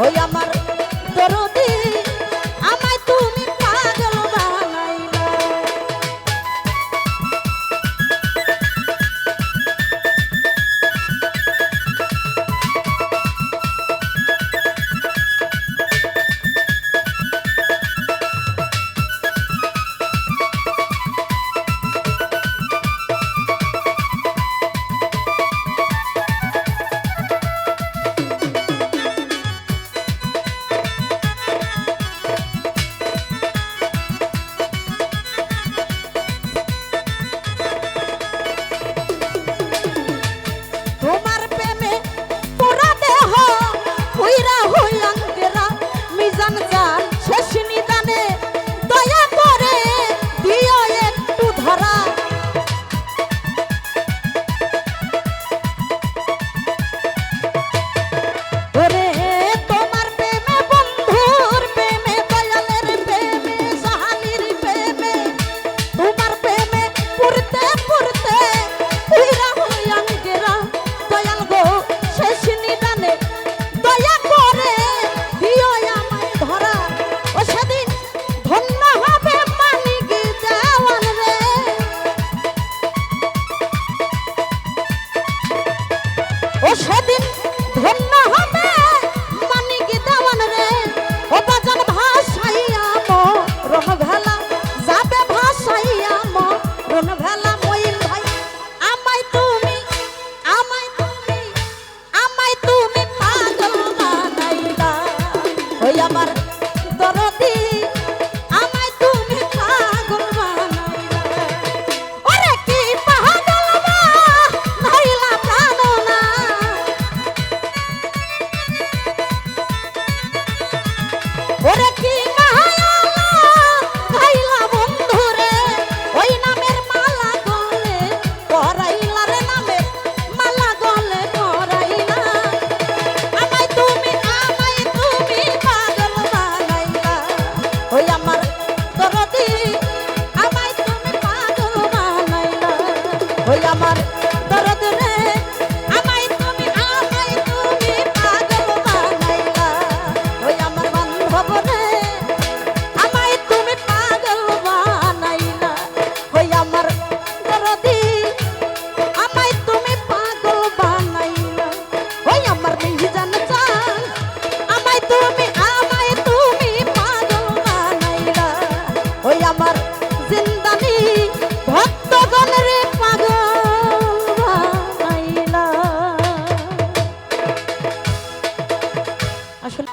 ওই আমার দরদি আমায় তুমি পাগল বানাইলা। তোমার প্রেমে পুরা দেহ হুইরা হুইয়াঙ্গেরা মিজান জান শেষ নিদানে দয়া করে দিও একটু ধরা। ওরে তোমার প্রেমে বন্ধুর প্রেমে দয়ালের প্রেমে সাহালির প্রেমে তোমার প্রেমে পুরতে পুরতে হুইরা হুইয়াঙ্গেরা দয়াল গো শেষ নিদানে দয়া করে দিও আমায় ধরা। ও সেদিন ধন্য হবে মানিক দেওয়ান রে, ও সেদিন ধন্য হবে মানিক দেওয়ান রে। ও বাজান ভাসাইয়া মরণ ভেলা যাবে ভাসাইয়া মরণ ভেলা। মইন ভাই আমায় তুমি আমায় তুমি আমায় তুমি পাগল বানাইলা। ওই আমার দরদি আমায় তুমি পাগল বানাইলা। ওরে কি পাগল বানাইলা প্রাণনা, ওরে কি মায়া লাগাইলা বন্ধুরে। ওই নামের মালা গলে পরাইলা রে, নামের মালা গলে পরাইলা। আমায় তুমি পাগল বানাইলা। ওই আমার দরদি আমায় তুমি পাগল বানাইলা। ওই আমার দরদ রে আমায় তুমি পাগল বানাইলা। ওই আমার বান্ধব রে আমায় তুমি পাগল বানাইলা। ওই আমার দরদি আমায় তুমি পাগল বানাইলা। ওই আমার মিজান জান আমায় তুমি পাগল বানাইলা। ওই আমার জিন্দানি ভক্তগণ রে পাগল বানাইলা। আসলে